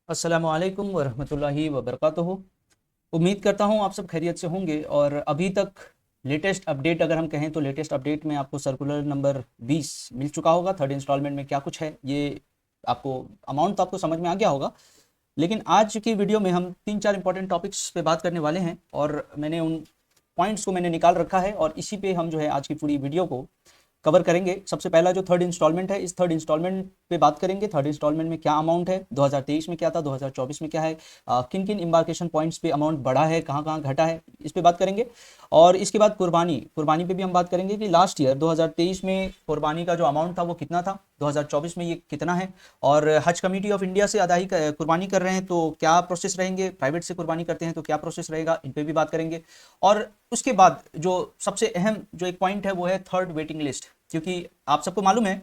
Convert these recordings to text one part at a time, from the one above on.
अस्सलामुअलैकुम वरहमतुल्लाहि वबरकातुहू। उम्मीद करता हूँ आप सब खैरियत से होंगे। और अभी तक लेटेस्ट अपडेट अगर हम कहें तो लेटेस्ट अपडेट में आपको सर्कुलर नंबर 20 मिल चुका होगा। थर्ड इंस्टॉलमेंट में क्या कुछ है ये आपको अमाउंट तो आपको समझ में आ गया होगा। लेकिन आज की वीडियो में हम तीन चार इंपॉर्टेंट टॉपिक्स पे बात करने वाले हैं और मैंने उन पॉइंट्स को मैंने निकाल रखा है और इसी पे हम जो है आज की पूरी वीडियो को कवर करेंगे। सबसे पहला जो थर्ड इंस्टॉलमेंट है, इस थर्ड इंस्टॉलमेंट पे बात करेंगे। थर्ड इंस्टॉलमेंट में क्या अमाउंट है, 2023 में क्या था, 2024 में क्या है, किन किन इम्बार्केशन पॉइंट्स पे अमाउंट बढ़ा है, कहाँ कहाँ घटा है, इस पे बात करेंगे। और इसके बाद कुर्बानी कुर्बानी पे भी हम बात करेंगे कि लास्ट ईयर 2023 में कुर्बानी का जो अमाउंट था वो कितना था, 2024 में ये कितना है। और हज कमेटी ऑफ इंडिया से अदाई कुर्बानी कर रहे हैं तो क्या प्रोसेस रहेंगे, प्राइवेट से कुर्बानी करते हैं तो क्या प्रोसेस रहेगा, इन पे भी बात करेंगे। और उसके बाद जो सबसे अहम जो एक पॉइंट है वो है थर्ड वेटिंग लिस्ट। क्योंकि आप सबको मालूम है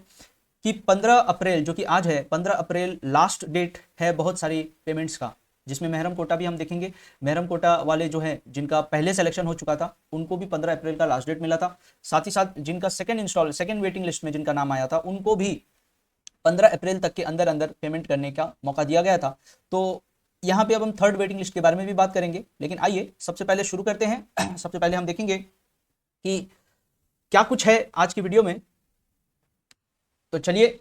कि 15 अप्रैल जो कि आज है, 15 अप्रैल लास्ट डेट है बहुत सारी पेमेंट्स का, जिसमें महरम कोटा भी हम देखेंगे। महरम कोटा वाले जो है जिनका पहले सिलेक्शन हो चुका था उनको भी 15 अप्रैल का लास्ट डेट मिला था। साथ ही साथ जिनका सेकंड वेटिंग लिस्ट में जिनका नाम आया था उनको भी 15 अप्रैल तक के अंदर अंदर पेमेंट करने का मौका दिया गया था। तो यहाँ पे अब हम थर्ड वेटिंग लिस्ट के बारे में भी बात करेंगे। लेकिन आइए सबसे पहले शुरू करते हैं। सबसे पहले हम देखेंगे कि क्या कुछ है आज की वीडियो में। तो चलिए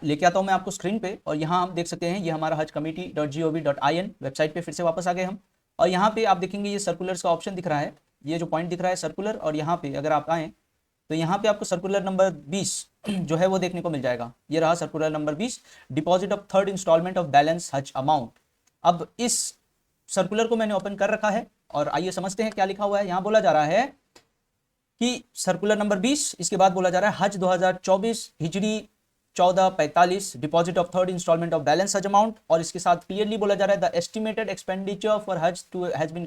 लेके आता हूं मैं आपको स्क्रीन पे और यहाँ आप देख सकते हैं ये हमारा hajcommittee.gov.in वेबसाइट पे फिर से वापस आ गए हम। और यहाँ पे आप देखेंगे ये सर्कुलर्स का ऑप्शन दिख रहा है, ये जो पॉइंट दिख रहा है सर्कुलर। और यहाँ पे अगर आप आए तो यहाँ पे आपको सर्कुलर नंबर 20 जो है वो देखने को मिल जाएगा। ये रहा circular number 20, deposit of third instalment of balance हज अमाउंट। अब इस सर्कुलर को मैंने ओपन कर रखा है और आइए समझते हैं क्या लिखा हुआ है। यहाँ बोला जा रहा है कि सर्कुलर नंबर 20, इसके बाद बोला जा रहा है Hajj 2024 Hijri 1445 deposit of third instalment of balance हज अमाउंट। और इसके साथ क्लियरली बोला जा रहा है the estimated expenditure for Hajj has been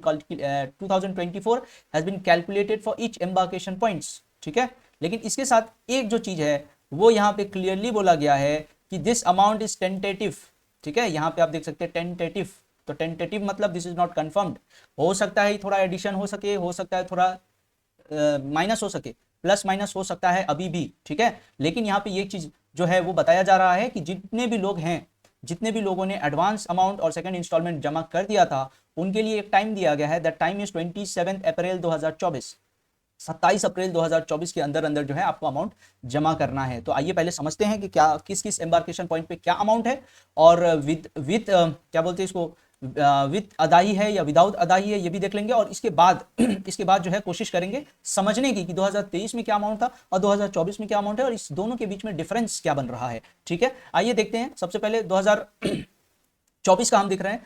2024 has been calculated for each embarkation points. ठीक है, लेकिन इसके साथ एक जो चीज है वो यहाँ पे क्लियरली बोला गया है कि दिस अमाउंट इज टेंटेटिव। ठीक है, यहाँ पे आप देख सकते हैं टेंटेटिव। तो टेंटेटिव मतलब दिस इज नॉट कंफर्म्ड। हो सकता है थोड़ा एडिशन हो सके, हो सकता है थोड़ा माइनस हो सके, प्लस माइनस हो सकता है अभी भी। ठीक है, लेकिन यहाँ पे ये चीज जो है वो बताया जा रहा है कि जितने भी लोग हैं, जितने भी लोगों ने एडवांस अमाउंट और सेकंड इंस्टॉलमेंट जमा कर दिया था उनके लिए एक टाइम दिया गया है। That time is 27 April 2024। 27 April 2024 के अंदर अंदर जो है आपको अमाउंट जमा करना है। तो आइए पहले समझते हैं कि क्या किस किस एम्बार्केशन पॉइंट पे क्या अमाउंट है और विद विद क्या बोलते हैं इसको, विद अदाई है या विदाउट अदाई है ये भी देख लेंगे। और इसके बाद इसके बाद जो है कोशिश करेंगे समझने की कि 2023 में क्या अमाउंट था और 2024 में क्या अमाउंट है और इस दोनों के बीच में डिफरेंस क्या बन रहा है। ठीक है, आइए देखते हैं। सबसे पहले 2024 का हम देख रहे हैं।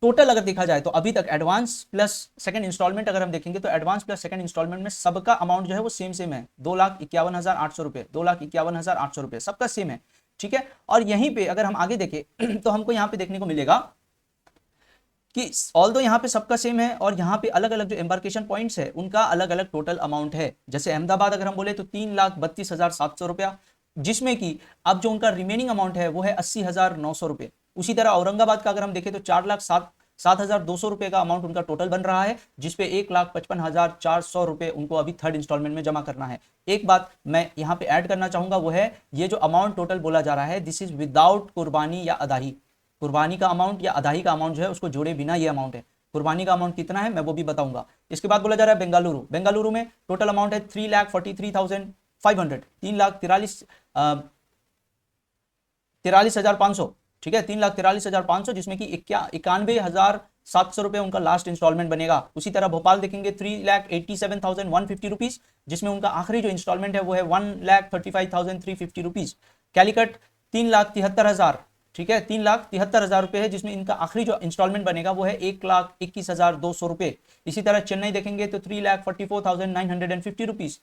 टोटल अगर देखा जाए तो अभी तक एडवांस प्लस सेकंड इंस्टॉलमेंट अगर हम देखेंगे तो एडवांस प्लस सेकंड इंस्टॉलमेंट में सबका अमाउंट जो है वो सेम है, 2,51,800 रुपए, 2,51,800 रुपए सबका सेम है। ठीक है, और यहीं पे अगर हम आगे देखें तो हमको यहाँ पे देखने को मिलेगा कि ऑल दो यहाँ पे सबका सेम है और यहाँ पे अलग अलग जो एम्बार्केशन पॉइंट्स है उनका अलग अलग टोटल अमाउंट है। जैसे अहमदाबाद अगर हम बोले तो 3,32,700 रुपया, जिसमें कि अब जो उनका रिमेनिंग अमाउंट है वो है 80,900 रुपये। उसी तरह औरंगाबाद का अगर हम देखें तो 4,07,200 रुपये का अमाउंट उनका टोटल बन रहा है, जिसपे 1,55,400 रुपये उनको अभी थर्ड इंस्टॉलमेंट में जमा करना है। एक बात मैं यहाँ पे ऐड करना चाहूंगा वो है ये जो अमाउंट टोटल बोला जा रहा है दिस इज विदाउट कुर्बानी या अदाही। कुर्बानी का अमाउंट या अदाही का अमाउंट जो है उसको जोड़े बिना ये अमाउंट है। कुर्बानी का अमाउंट कितना है मैं वो भी बताऊंगा। इसके बाद बोला जा रहा है बेंगलुरु, बेंगलुरु में टोटल अमाउंट है 3,43,500, 3,43,500। ठीक है, 3,43,500 जिसमें कि 91,700 रुपए उनका लास्ट इंस्टॉलमेंट बनेगा। उसी तरह भोपाल देखेंगे 3,87,150 रुपीज, जिसमें उनका आखिरी जो इंस्टॉलमेंट है वो है 1,35,350 रुपीज। कैलिकट 3,73,000, ठीक है, 3,73,000 रुपए है, जिसमें इनका आखिरी जो इंस्टॉलमेंट बनेगा वो है 1,21,200 रुपए। इसी तरह चेन्नई देखेंगे तो 3,44,950 रुपीज,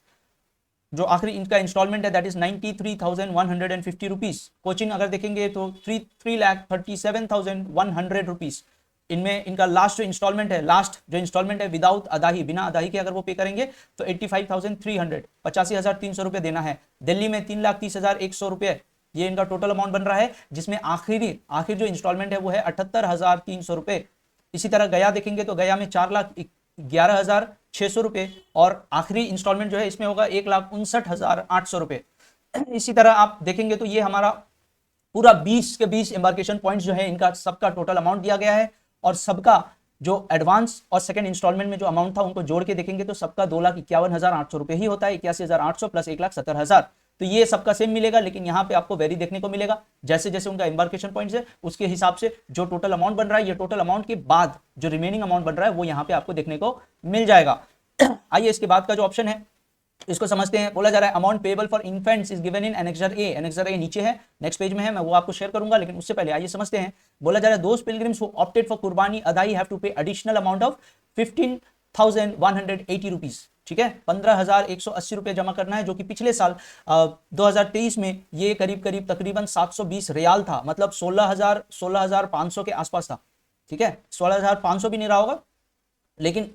जो आखिरी इनका इंस्टॉलमेंट है दैट इज 93,150 रुपीज। कोचिंग अगर देखेंगे तो 3,37,100 रुपीज। इनमें इनका लास्ट जो इंस्टॉलमेंट है, लास्ट जो इंस्टॉलमेंट है विदाउट अदाही, बिना अदाही के अगर वो पे करेंगे तो 85,300, 85,300 रुपए देना है। दिल्ली में 3,30,100 रुपए ये इनका टोटल अमाउंट बन रहा है, जिसमें आखिर जो इंस्टॉलमेंट है वो है 78,300 रुपए। इसी तरह गया देखेंगे तो गया में 4,11,600 रुपए और आखिरी इंस्टॉलमेंट जो है इसमें होगा 1,59,800 रुपए। इसी तरह आप देखेंगे तो ये हमारा पूरा 20 के 20 एम्बार्केशन पॉइंट्स जो है इनका सबका टोटल अमाउंट दिया गया है, और सबका जो एडवांस और सेकंड इंस्टॉलमेंट में जो अमाउंट था उनको जोड़ के देखेंगे तो सबका 2,51,800 रुपए ही होता है, 81,800 प्लस 1,70,000। तो ये सबका सेम मिलेगा, लेकिन यहाँ पे आपको वेरी देखने को मिलेगा, जैसे जैसे उनका एम्बार्केशन पॉइंट्स है उसके हिसाब से जो टोटल अमाउंट बन रहा है, ये टोटल अमाउंट के बाद जो रिमेनिंग अमाउंट बन रहा है वो यहाँ पे आपको देखने को मिल जाएगा। आइए इसके बाद का जो ऑप्शन है इसको समझते हैं। बोला जा रहा है amount payable for infants is given in annexure A. Annexure A नीचे है, नेक्स्ट पेज में है, मैं वो आपको शेयर करूंगा, लेकिन उससे पहले आइए समझते हैं। बोला जा रहा है दोस पिलग्रिम्स हु ऑप्टेड फॉर कुर्बानी अदाई हैव टू पे एडिशनल अमाउंट ऑफ 15,180 रुपीज। ठीक है, 15,180 रुपए जमा करना है, जो कि पिछले साल 2023 में ये करीब करीब तकरीबन 720 रियाल था, मतलब 16,500 के आसपास था। ठीक है, 16,500 भी नहीं रहा होगा, लेकिन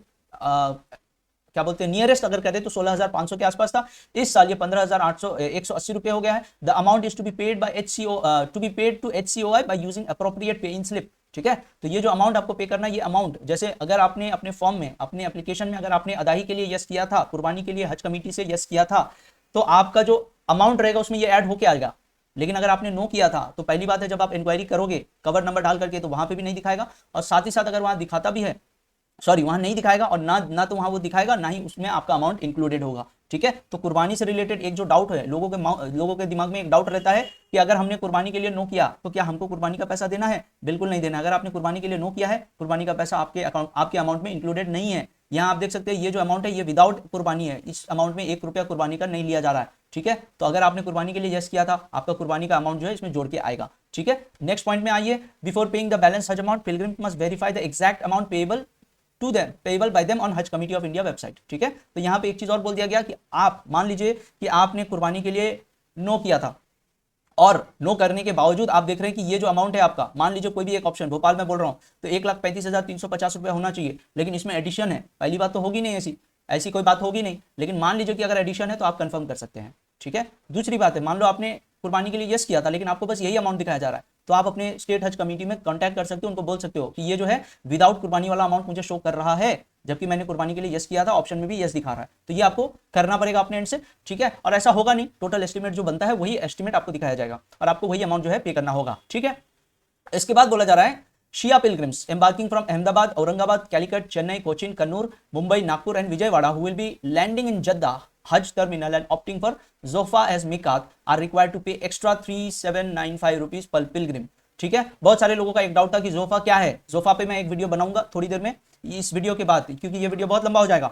क्या बोलते हैं नियरेस्ट अगर कहते तो 16,500 के आसपास था। इस साल ये 15,180 रुपए हो गया है। The amount is to be paid by HCO to be paid to HCOI by using appropriate pay in slip. ठीक है, तो ये जो अमाउंट आपको पे करना है, ये अमाउंट जैसे अगर आपने अपने फॉर्म में अपने एप्लीकेशन में अगर आपने अदाही के लिए यस किया था, कुर्बानी के लिए हज कमेटी से यस किया था, तो आपका जो अमाउंट रहेगा उसमें ये ऐड होके आएगा। लेकिन अगर आपने नो किया था तो पहली बात है जब आप इंक्वायरी करोगे कवर नंबर डाल करके तो वहां पे भी नहीं दिखाएगा, और साथ ही साथ अगर वहां दिखाता भी है, सॉरी वहां नहीं दिखाएगा, और ना तो वहां वो दिखाएगा ना ही उसमें आपका अमाउंट इंक्लूडेड होगा। ठीक है, तो कुर्बानी से रिलेटेड एक जो डाउट है लोगों के दिमाग में एक डाउट रहता है कि अगर हमने कुर्बानी के लिए नो किया तो क्या हमको कुर्बानी का पैसा देना है? बिल्कुल नहीं देना। अगर आपने कुर्बानी के लिए नो किया है, कुर्बानी का पैसा आपके अमाउंट में इंक्लूडेड नहीं है। यहाँ आप देख सकते हैं ये जो अमाउंट है ये विदाउट कुर्बानी है, इस अमाउंट में 1 रुपया कुर्बानी का नहीं लिया जा रहा है। ठीक है, तो अगर आपने कुर्बानी के लिए यस किया था, आपका कुर्बानी का अमाउंट जो है इसमें जोड़ के आएगा। ठीक है, नेक्स्ट पॉइंट में आइए। बिफोर पेइंग द बैलेंस हज amount pilgrim must verify the exact amount payable to them payable by them on Hajj committee of India website. ठीक है, तो यहाँ पे एक चीज और बोल दिया गया कि आप मान लीजिए कि आपने कुर्बानी के लिए नो किया था, और नो करने के बावजूद आप देख रहे हैं कि ये जो अमाउंट है आपका, मान लीजिए कोई भी एक ऑप्शन भोपाल में बोल रहा हूँ तो 1,35,350 रुपया होना चाहिए, लेकिन इसमें एडिशन है। पहली बात तो होगी नहीं, ऐसी कोई बात होगी नहीं, लेकिन मान लीजिए कि अगर एडिशन है तो आप कंफर्म कर सकते हैं। ठीक है, दूसरी बात है, मान लो आपने कुर्बानी के लिए यस किया था लेकिन आपको बस यही अमाउंट दिखाया जा रहा है, तो आप अपने स्टेट हज कमेटी में कांटेक्ट कर सकते हो, उनको बोल सकते हो कि ये जो है विदाउट कुर्बानी वाला अमाउंट मुझे शो कर रहा है, जबकि मैंने कुर्बानी के लिए यस किया था, ऑप्शन में भी यस दिखा रहा है। तो ये आपको करना पड़ेगा अपने एंड से। ठीक है, और ऐसा होगा नहीं, टोटल एस्टिमेट जो बनता है वही एस्टिमेट आपको दिखाया जाएगा और आपको वही अमाउंट जो है पे करना होगा। ठीक है, इसके बाद बोला जा रहा है Shia pilgrims embarking from Ahmedabad, Aurangabad, Calicut, Chennai, Cochin, Kannur, Mumbai, Nagpur and Vijayawada who will be landing in Jeddah Hajj terminal and opting for Zofa as miqat are required to pay extra 3,795 rupees per pilgrim। ठीक है, बहुत सारे लोगों का एक डाउट था कि जोफा क्या है। जोफा पे मैं एक वीडियो बनाऊंगा थोड़ी देर में, इस वीडियो के बाद, क्योंकि ये वीडियो बहुत लंबा हो जाएगा।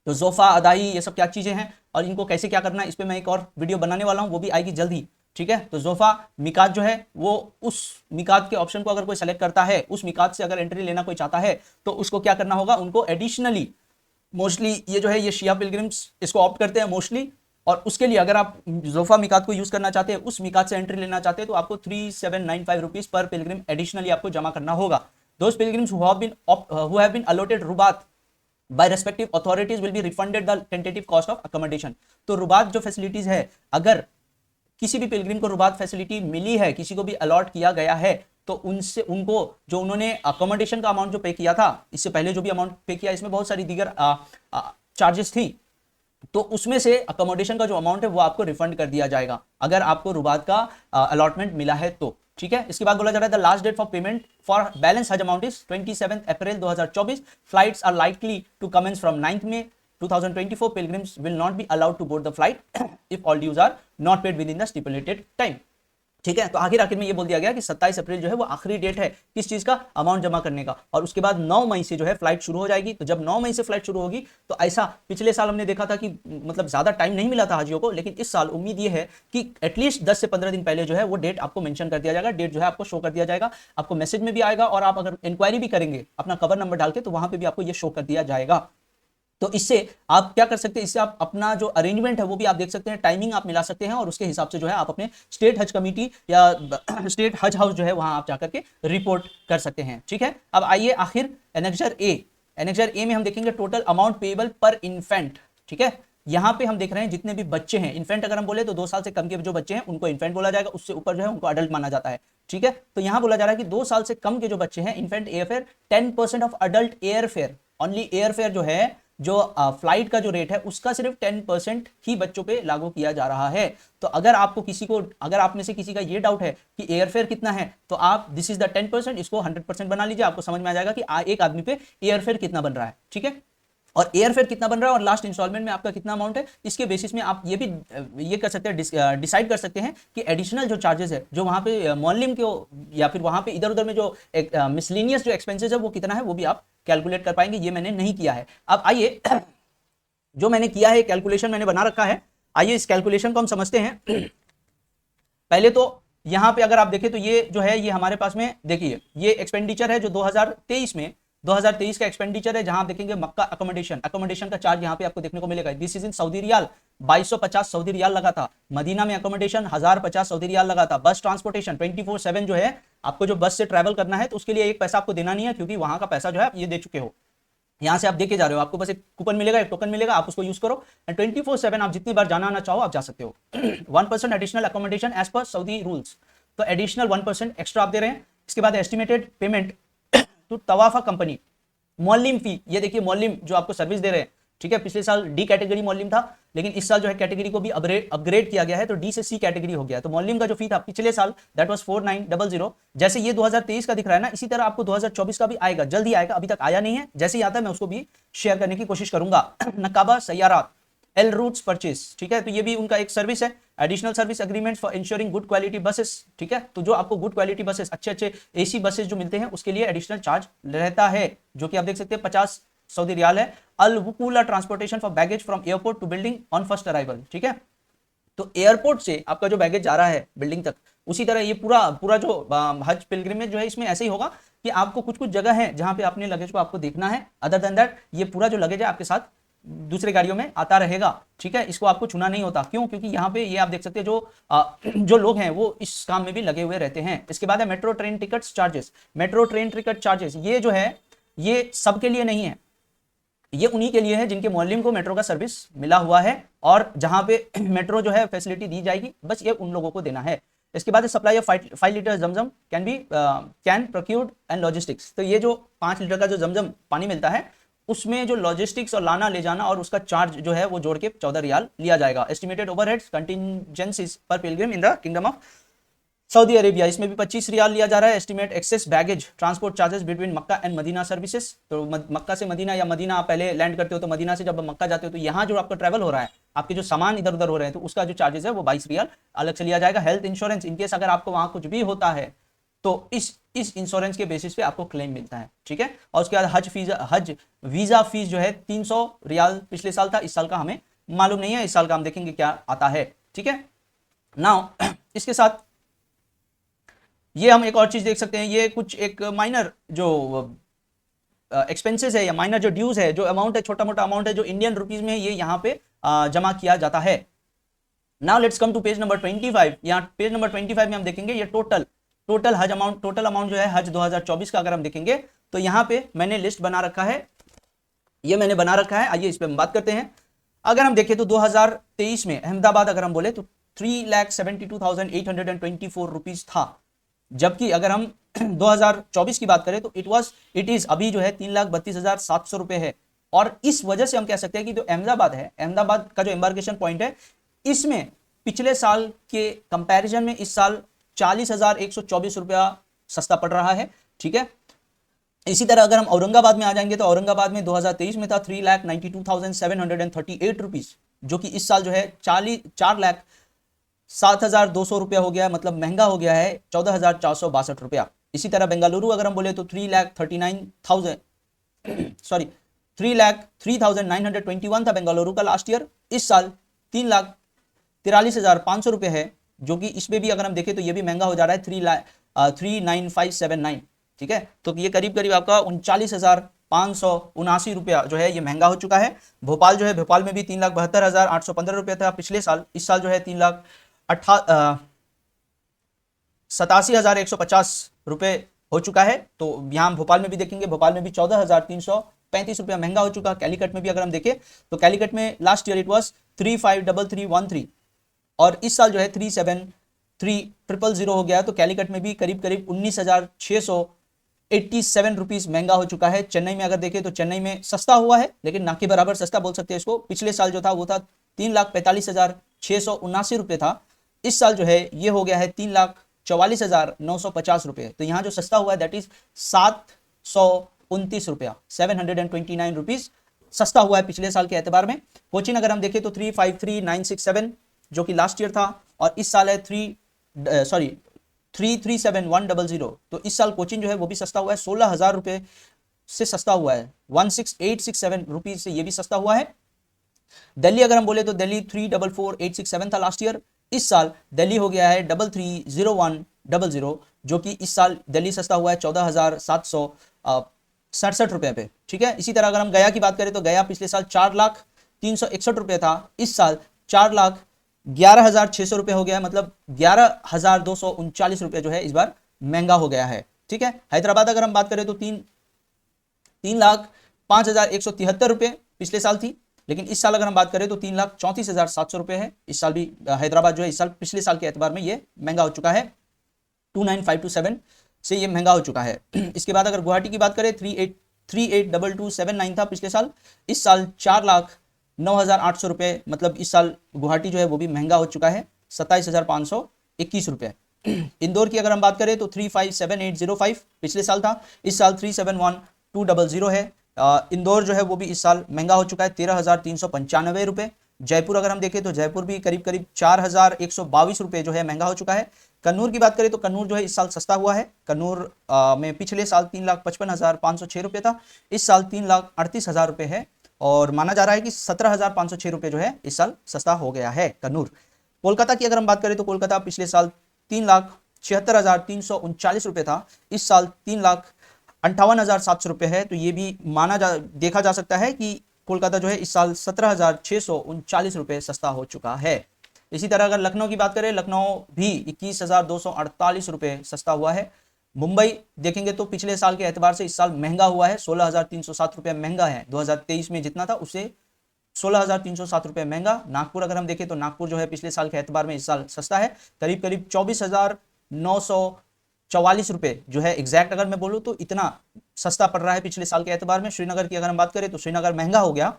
तो जोफा, अदाई, ये सब क्या चीजें हैं और इनको कैसे क्या करना है, इस पर मैं एक और वीडियो बनाने वाला हूं, वो भी आएगी जल्द ही। ठीक है, तो जोफा मिकात जो है वो उस मिकात के ऑप्शन को अगर कोई सेलेक्ट करता है, उस मिकात से अगर एंट्री लेना कोई चाहता है तो उसको क्या करना होगा, उनको एडिशनली मोस्टली ये जो है ये शिया पिलग्रिम्स इसको ऑप्ट करते हैं मोस्टली, और उसके लिए अगर आप जोफा मिकात को यूज करना चाहते हैं, उस मिकात से एंट्री लेना चाहते हैं, तो आपको 3,795 रुपीज पर पिलग्रिम एडिशनली आपको जमा करना होगा। Those pilgrims who have been allotted rubat by respective authorities will be refunded the tentative cost of accommodation। तो रुबात जो फैसिलिटीज है, अगर किसी भी पिलग्रिम को रुबात फैसिलिटी मिली है, किसी को भी अलॉट किया गया है, तो उनसे उनको जो उन्होंने अकोमोडेशन का अमाउंट जो पे किया था, इससे पहले जो भी अमाउंट पे किया, इसमें बहुत सारी दीगर चार्जेस थी, तो उसमें से अकोमोडेशन का जो अमाउंट है वो आपको रिफंड कर दिया जाएगा अगर आपको रुबात का अलॉटमेंट मिला है तो। ठीक है, इसके बाद बोला जा रहा है the last date for payment for balance हज amount is 27 April 2024। Flights are likely to commence from 9 May 2024। Pilgrims will not be allowed to board the flight if all dues are not paid within the stipulated time. ठीक है, तो आखिर में ये बोल दिया गया कि 27 अप्रैल जो है वो आखिरी डेट है किस चीज का, अमाउंट जमा करने का, और उसके बाद 9 मई से जो है फ्लाइट शुरू हो जाएगी। तो जब 9 मई से फ्लाइट शुरू होगी तो ऐसा पिछले साल हमने देखा था कि मतलब ज्यादा टाइम नहीं मिला था हाजियों को, लेकिन इस साल उम्मीद ये है कि एटलीस्ट 10 से 15 दिन पहले जो है वो डेट आपको मेंशन कर दिया जाएगा, डेट जो है आपको शो कर दिया जाएगा, आपको मैसेज में भी आएगा, और आप अगर इंक्वायरी भी करेंगे अपना कवर नंबर डाल के तो वहां पर भी आपको ये शो कर दिया जाएगा। तो इससे आप क्या कर सकते हैं, इससे आप अपना जो अरेंजमेंट है वो भी आप देख सकते हैं, टाइमिंग आप मिला सकते हैं, और उसके हिसाब से जो है आप अपने स्टेट हज कमेटी या स्टेट हज हाउस जो है वहां आप जाकर के रिपोर्ट कर सकते हैं। ठीक है, अब आइए आखिर एनेक्सर ए। एनेक्सर ए में हम देखेंगे टोटल अमाउंट पेएबल पर इन्फेंट। ठीक है, यहाँ पे हम देख रहे हैं जितने भी बच्चे हैं, इन्फेंट अगर हम बोले तो 2 साल से कम के जो बच्चे हैं उनको इन्फेंट बोला जाएगा, उससे ऊपर जो है उनको अडल्ट माना जाता है। ठीक है, तो यहाँ बोला जा रहा है कि 2 साल से कम के जो बच्चे हैं, infant airfare 10% of adult airfare, only airfare जो है जो फ्लाइट का जो रेट है उसका सिर्फ 10% ही बच्चों पे लागू किया जा रहा है। तो अगर आप में से किसी का ये डाउट है कि एयरफेयर कितना है, तो आप दिस इज द 10%, इसको 100% बना लीजिए, आपको समझ में आ जाएगा कि एक आदमी पे एयरफेयर कितना बन रहा है। ठीक है, और एयरफेयर कितना बन रहा है और लास्ट इंस्टॉलमेंट में आपका कितना अमाउंट है, इसके बेसिस में आप ये कर सकते हैं, डिसाइड कर सकते हैं कि एडिशनल जो चार्जेस है जो वहां पे मॉलिम के या फिर वहां पे इधर उधर में जो मिसलिनियस जो एक्सपेंसेस है वो कितना है, वो भी आप कैलकुलेट कर पाएंगे। ये मैंने नहीं किया है। अब आइए जो मैंने किया है, कैलकुलेशन मैंने बना रखा है, आइए इस कैलकुलेशन को हम समझते हैं। पहले तो यहां पे अगर आप देखें तो ये जो है, ये हमारे पास में देखिए ये एक्सपेंडिचर है जो 2023 का एक्सपेंडिचर है, जहां आप देखेंगे मक्का अकोमोडेशन का चार्ज यहां पे आपको देखने को मिलेगा। This is in Saudi riyal, 2250 Saudi riyal लगा था। मदीना में अकोमोडेशन 1050 सऊदी रियाल लगा था। बस ट्रांसपोर्टेशन 24/7 जो है, आपको जो बस से ट्रैवल करना है तो उसके लिए एक पैसा आपको देना नहीं है, क्योंकि वहां का पैसा जो है आप ये दे चुके हो, यहां से आप देके जा रहे हो, आपको बस एक कूपन मिलेगा, एक टोकन मिलेगा, आप उसको यूज करो एंड 24/7 आप जितनी बार जाना आना चाहो आप जा सकते हो। 1% additional accommodation as per Saudi rules, तो एडिशनल 1% एक्स्ट्रा आप दे रहे हैं। इसके बाद एस्टिमेटेड पेमेंट टू तवाफा कंपनी, मौलिम फी, ये देखिए मौलिम जो आपको सर्विस दे रहे हैं, ठीक है, पिछले साल डी कैटेगरी मौलिम था, लेकिन इस साल जो है कैटेगरी को भी अपग्रेड किया गया है, तो डी से सी कैटेगरी हो गया। तो मौलिम का जो फी था पिछले साल दैट वाज 4900, जैसे ये 2023 का दिख रहा है ना, इसी तरह आपको 2024 का भी आएगा, जल्दी आएगा, अभी तक आया नहीं है, जैसे ही आता है मैं उसको भी शेयर करने की कोशिश करूंगा। नकाबा सैयारात, एल रूट्स परचेज, ठीक है, तो ये भी उनका एक सर्विस है, additional service agreement for ensuring good quality buses, ठीक है, तो जो आपको गुड क्वालिटी बसेस, अच्छे एसी बसेस जो मिलते हैं उसके लिए एडिशनल चार्ज रहता है, जो कि आप देख सकते हैं 50 सऊदी रियाल है। अल वुकूला transportation for baggage from airport to building on first arrival, ठीक है, तो एयरपोर्ट से आपका जो बैगेज जा रहा है बिल्डिंग तक, उसी तरह ये पूरा जो हज पिलग्रिमेज जो है इसमें ऐसे ही होगा कि आपको कुछ जगह है जहां पे अपने लगेज को आपको देखना है, अदर देन दैट ये पूरा जो लगेज है आपके साथ दूसरे गाड़ियों में आता रहेगा, ठीक है, इसको आपको छूना नहीं होता। क्यों? क्योंकि यहाँ पे ये आप देख सकते हैं जो लोग हैं वो इस काम में भी लगे हुए रहते हैं। इसके बाद है metro train ticket charges, metro train ticket charges, ये जो है ये सबके लिए नहीं है, ये उन्हीं के लिए है जिनके मोहल्लिम को मेट्रो का सर्विस मिला हुआ है और जहां पे मेट्रो जो है फैसिलिटी दी जाएगी, बस ये उन लोगों को देना है। इसके बाद supply of 5 litre Zamzam can procured and logistics, तो ये जो 5 लीटर का जो जमजम पानी मिलता है उसमें जो लॉजिस्टिक्स और लाना ले जाना और उसका चार्ज जो है वो जोड़ के 14 रियाल लिया जाएगा। Estimated overheads contingencies per pilgrim in the kingdom of Saudi Arabia, इसमें भी 25 रियाल लिया जा रहा है। Estimate excess baggage transport charges between Mecca and Medina services, तो मक्का से मदीना या मदीना आप पहले लैंड करते हो तो मदीना से जब मक्का जाते हो तो यहाँ जो आपका ट्रैवल हो रहा है, आपके जो सामान इधर उधर हो रहे हैं, तो उसका जो चार्जेस है वो 22 रियाल अलग से लिया जाएगा। हेल्थ इंश्योरेंस, इनकेस अगर आपको वहां कुछ भी होता है तो इस इंश्योरेंस के बेसिस पे आपको क्लेम मिलता है, ठीक है। और उसके बाद हज वीजा फीस जो है 300 रियाल पिछले साल था, इस साल का हमें मालूम नहीं है, इस साल का हम देखेंगे क्या आता है, ठीक है। नाउ इसके साथ ये हम एक और चीज देख सकते हैं, ये कुछ एक माइनर जो एक्सपेंसेस है या माइनर जो ड्यूज है, जो अमाउंट है, छोटा मोटा अमाउंट है जो इंडियन रुपीज में ये यहाँ पे जमा किया जाता है। Now let's come to page number 25। यहाँ पेज नंबर 25 में हम देखेंगे ये टोटल हज अमाउंट, टोटल अमाउंट जो है हज 2024 का अगर हम देखेंगे तो यहाँ पे मैंने लिस्ट बना रखा है, ये मैंने बना रखा है, आइए इस पे हम बात करते हैं। अगर हम देखें तो 2023 में अहमदाबाद अगर हम बोले तो 3,72,824 रुपीज था, जबकि अगर हम 2024 की बात करें तो इट इज अभी जो है 3,32,700 रुपए है। और इस वजह से हम कह सकते हैं कि जो अहमदाबाद है, अहमदाबाद का जो एम्बार्केशन पॉइंट है, इसमें पिछले साल के कंपैरिजन में इस साल 40,124 रुपया सस्ता पड़ रहा है, ठीक है। इसी तरह अगर हम औरंगाबाद में आ जाएंगे तो औरंगाबाद में 2023 में था 3,92,738 रुपीज, जो कि इस साल जो है 4,07,200 रुपया हो गया है, मतलब महंगा हो गया है 14,462 रुपया। इसी तरह बेंगलुरु अगर हम बोले तो 3,3921 था बेंगलुरु का लास्ट ईयर, इस साल 3,43,500 रुपये है, जो कि इसमें भी अगर हम देखें तो ये भी महंगा हो जा रहा है 3,9579, ठीक है। तो ये करीब करीब आपका 39,579 रुपया जो है ये महंगा हो चुका है। भोपाल जो है, भोपाल में भी 3,72,815 रुपया था पिछले साल, इस साल जो है 3,87,150 रुपये हो चुका है। तो यहाँ भोपाल में भी देखेंगे, भोपाल में भी 14,335 रुपया महंगा हो चुका। कैलीकट में भी अगर हम देखें तो कैलीकट में लास्ट ईयर इट वॉज 3,53313 और इस साल जो है 3,73,000 हो गया, तो कैलीकट में भी करीब करीब 19,600 87 रुपीज महंगा हो चुका है। चेन्नई में अगर देखें तो चेन्नई में सस्ता हुआ है, लेकिन ना के बराबर सस्ता बोल सकते हैं इसको। पिछले साल जो था वो था 3,45,679 रुपये था। इस साल जो है ये हो गया है 3,44,950 रुपये। तो यहाँ जो सस्ता हुआ है दैट इज 729 रुपया, 729 रुपीज सस्ता हुआ है पिछले साल के एतबार में। कोचिन अगर हम देखें तो 353,967 जो कि लास्ट ईयर था, और इस साल है 337,100। तो इस साल कोचिन जो है वो भी सस्ता हुआ है, 16,000 रुपये से सस्ता हुआ है, 16,867 रुपीज से ये भी सस्ता हुआ है। दिल्ली अगर हम बोले तो दिल्ली 344,867 था लास्ट ईयर। इस साल दिल्ली हो गया है 33,0100, जो कि इस साल दिल्ली सस्ता हुआ है 14,767 रुपए पे। ठीक है, इसी तरह अगर हम गया की बात करें तो गया पिछले साल 4,361 रुपए था, इस साल 4,11,600 रुपए हो गया है, मतलब 11,239 रुपए जो है इस बार महंगा हो गया है। ठीक है, हैदराबाद अगर हम बात करें तो 3,05,173 रुपए पिछले साल थी, लेकिन इस साल अगर हम बात करें तो 3,34,700 रुपए है। इस साल भी हैदराबाद जो है इस साल पिछले साल के एतबार में ये महंगा हो चुका है, 29,527 से ये महंगा हो चुका है। इसके बाद अगर गुवाहाटी की बात करें 3,822,279 था पिछले साल, इस साल 4,09,800 रुपए, मतलब इस साल गुवाहाटी जो है वो भी महंगा हो चुका है, 27,521 रुपए। इंदौर की अगर हम बात करें तो 3,57,805 पिछले साल था, इस साल 3,71,200 है। इंदौर जो है वो भी इस साल महंगा हो चुका है, 13,395 रुपए। जयपुर अगर हम देखें तो जयपुर भी करीब करीब 4,122 रुपए जो है महंगा हो चुका है। कन्नूर की बात करें तो कन्नूर जो है इस साल सस्ता हुआ है। कन्नूर में पिछले साल 3,55,506 रुपए था, इस साल 3,38,000 रुपए है, और माना जा रहा है कि 17,506 रुपए जो है इस साल सस्ता हो गया है कन्नूर। कोलकाता की अगर हम बात करें तो कोलकाता पिछले साल 3,76,339 रुपए था, इस साल 3,58,700 रुपए है। तो ये भी देखा जा सकता है कि कोलकाता जो है इस साल 17,639 रुपए सस्ता हो चुका है। इसी तरह अगर लखनऊ की बात करें, लखनऊ भी 21,248 रुपए सस्ता हुआ है। मुंबई देखेंगे तो पिछले साल के एतबार से इस साल महंगा हुआ है, 16,307 रुपए महंगा है, 2023 में जितना था उससे 16,307 रुपए महंगा। नागपुर अगर हम देखें तो नागपुर जो है पिछले साल के एतबार में इस साल सस्ता है, करीब करीब 24,944 रुपए जो है एग्जैक्ट अगर मैं बोलूँ तो इतना सस्ता पड़ रहा है पिछले साल के एतबार में। श्रीनगर की अगर हम बात करें तो श्रीनगर महंगा हो गया,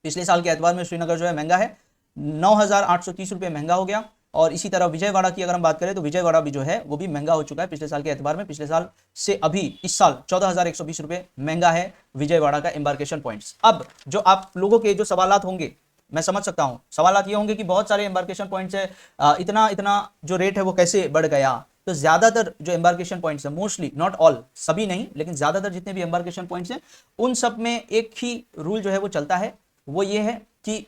पिछले साल के एतबार में श्रीनगर जो है महंगा है, 9,830 रुपए महंगा हो गया। और इसी तरह विजयवाड़ा की अगर हम बात करें तो विजयवाड़ा भी जो है वो भी महंगा हो चुका है पिछले साल के एतबार में। पिछले साल से अभी इस साल 14,120 रुपए महंगा है विजयवाड़ा का एम्बार्केशन पॉइंट्स। अब जो आप लोगों के जो सवालात होंगे, मैं समझ सकता हूं सवालात ये होंगे कि बहुत सारे एम्बार्केशन पॉइंट्स है, इतना इतना जो रेट है वो कैसे बढ़ गया। तो ज्यादातर जो एम्बार्केशन पॉइंट्स है, मोस्टली नॉट ऑल, सभी नहीं लेकिन ज्यादातर जितने भी एम्बार्केशन पॉइंट्स हैं उन सब में एक ही रूल जो है वो चलता है, वो ये है कि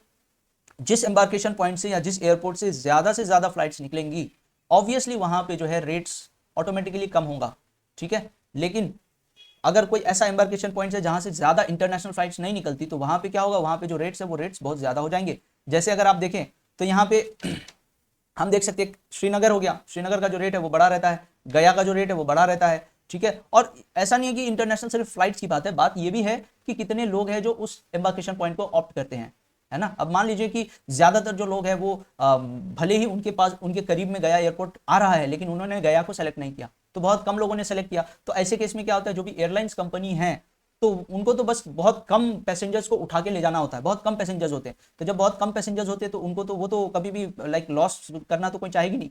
जिस एम्बार्केशन पॉइंट से या जिस एयरपोर्ट से ज्यादा फ्लाइट्स निकलेंगी, ऑब्वियसली वहां पे जो है रेट्स ऑटोमेटिकली कम होगा। ठीक है, लेकिन अगर कोई ऐसा एम्बार्केशन पॉइंट है जहां से ज्यादा इंटरनेशनल फ्लाइट्स नहीं निकलती तो वहां पे क्या होगा, वहां पे जो रेट्स है वो रेट्स बहुत ज्यादा हो जाएंगे। जैसे अगर आप देखें तो यहाँ पे हम देख सकते हैं श्रीनगर हो गया, श्रीनगर का जो रेट है वो बढ़ा रहता है, गया का जो रेट है वो बढ़ा रहता है। ठीक है, और ऐसा नहीं है कि इंटरनेशनल सिर्फ फ्लाइट्स की बात है, बात ये भी है कि कितने लोग हैं जो उस एम्बार्केशन पॉइंट को ऑप्ट करते हैं, है ना। अब मान लीजिए कि ज्यादातर जो लोग हैं वो भले ही उनके पास उनके करीब में गया एयरपोर्ट आ रहा है लेकिन उन्होंने गया को सेलेक्ट नहीं किया, तो बहुत कम लोगों ने सेलेक्ट किया। तो ऐसे केस में क्या होता है, जो भी एयरलाइंस कंपनी है तो उनको तो बस बहुत कम पैसेंजर्स को उठा के ले जाना होता है, बहुत कम पैसेंजर्स होते हैं। तो जब बहुत कम पैसेंजर्स होते हैं तो उनको तो वो तो कभी भी लाइक लॉस करना तो कोई चाहेगी नहीं।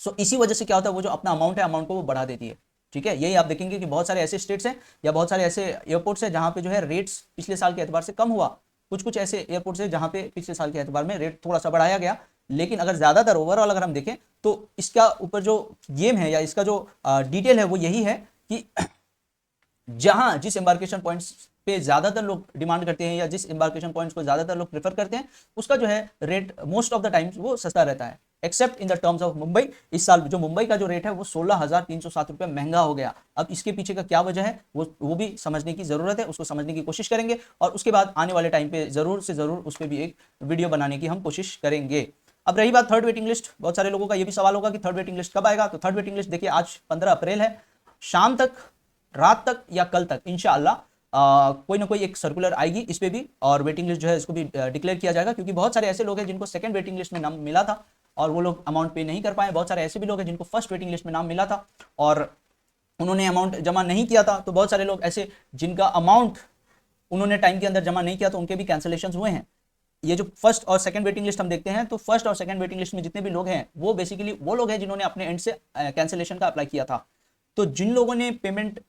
सो इसी वजह से क्या होता है, वो जो अपना अमाउंट है अमाउंट को वो बढ़ा देती है। ठीक है, यही आप देखेंगे कि बहुत सारे ऐसे स्टेट्स हैं या बहुत सारे ऐसे एयरपोर्ट्स हैं जहां पे जो है रेट्स पिछले साल के एतबार से कम हुआ, कुछ ऐसे एयरपोर्ट्स हैं जहां पे पिछले साल के एतबार में रेट थोड़ा सा बढ़ाया गया। लेकिन अगर ज्यादातर ओवरऑल अगर हम देखें तो इसका ऊपर जो गेम है या इसका जो डिटेल है वो यही है कि जहां जिस एम्बार्केशन पॉइंट्स पे ज्यादातर लोग डिमांड करते हैं या जिस एम्बार्केशन पॉइंट्स को ज्यादातर लोग प्रेफर करते हैं उसका जो है rate most of the times वो सस्ता रहता है, accept in the terms of Mumbai. इस साल जो मुंबई का जो रेट है वो 16,307 रुपए महंगा हो गया। अब इसके पीछे का क्या वजह है वो भी समझने की जरूरत है, उसको समझने की कोशिश करेंगे और उसके बाद आने वाले टाइम पे जरूर से जरूर उस पर भी एक वीडियो बनाने की हम कोशिश करेंगे। अब रही बात थर्ड वेटिंग लिस्ट, बहुत सारे लोगों का ये भी सवाल होगा कि थर्ड वेटिंग लिस्ट कब आएगा। तो थर्ड वेटिंग लिस्ट देखिए आज 15 अप्रैल है, शाम तक, रात तक या कल तक इंशाअल्लाह कोई ना कोई एक सर्कुलर आएगी इस पे भी, और वेटिंग लिस्ट जो है इसको भी डिक्लेयर किया जाएगा। क्योंकि बहुत सारे ऐसे लोग हैं जिनको सेकंड वेटिंग लिस्ट में नाम मिला था और वो लोग अमाउंट पे नहीं कर पाए, बहुत सारे ऐसे भी लोग हैं जिनको फर्स्ट वेटिंग लिस्ट में नाम मिला था और उन्होंने अमाउंट जमा नहीं किया था, तो बहुत सारे लोग ऐसे जिनका अमाउंट उन्होंने टाइम के अंदर जमा नहीं किया तो उनके भी कैंसिलेशन हुए हैं। ये जो फर्स्ट और सेकंड वेटिंग लिस्ट हम देखते हैं, तो फर्स्ट और सेकंड वेटिंग लिस्ट में जितने भी लोग हैं वो बेसिकली वो लोग हैं जिन्होंने अपने एंड से कैंसिलेशन का अप्लाई किया था। तो जिन लोगों ने पेमेंट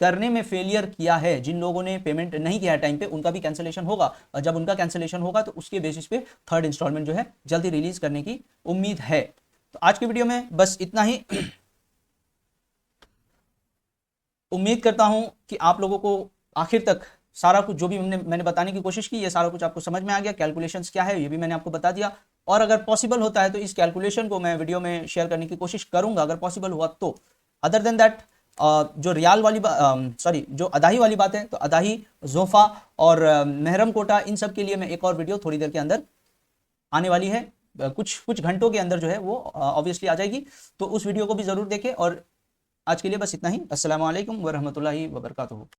करने में फेलियर किया है, जिन लोगों ने पेमेंट नहीं किया है टाइम पे, उनका भी कैंसिलेशन होगा, और जब उनका कैंसिलेशन होगा तो उसके बेसिस पे थर्ड इंस्टॉलमेंट जो है जल्दी रिलीज करने की उम्मीद है। तो आज की वीडियो में बस इतना ही। उम्मीद करता हूं कि आप लोगों को आखिर तक सारा कुछ जो भी मैंने बताने की कोशिश की, ये सारा कुछ आपको समझ में आ गया। कैलकुलेशंस क्या है ये भी मैंने आपको बता दिया, और अगर पॉसिबल होता है तो इस कैलकुलेशन को मैं वीडियो में शेयर करने की कोशिश करूंगा, अगर पॉसिबल हुआ तो। अदर देन दैट, जो रियाल वाली जो अदाही वाली बात है, तो अदाही, जोफा और महरम कोटा, इन सब के लिए मैं एक और वीडियो थोड़ी देर के अंदर आने वाली है, कुछ कुछ घंटों के अंदर जो है वो ऑब्वियसली आ जाएगी। तो उस वीडियो को भी जरूर देखें, और आज के लिए बस इतना ही। अस्सलाम वालेकुम वरहमतुल्लाहि वबरकातुहू।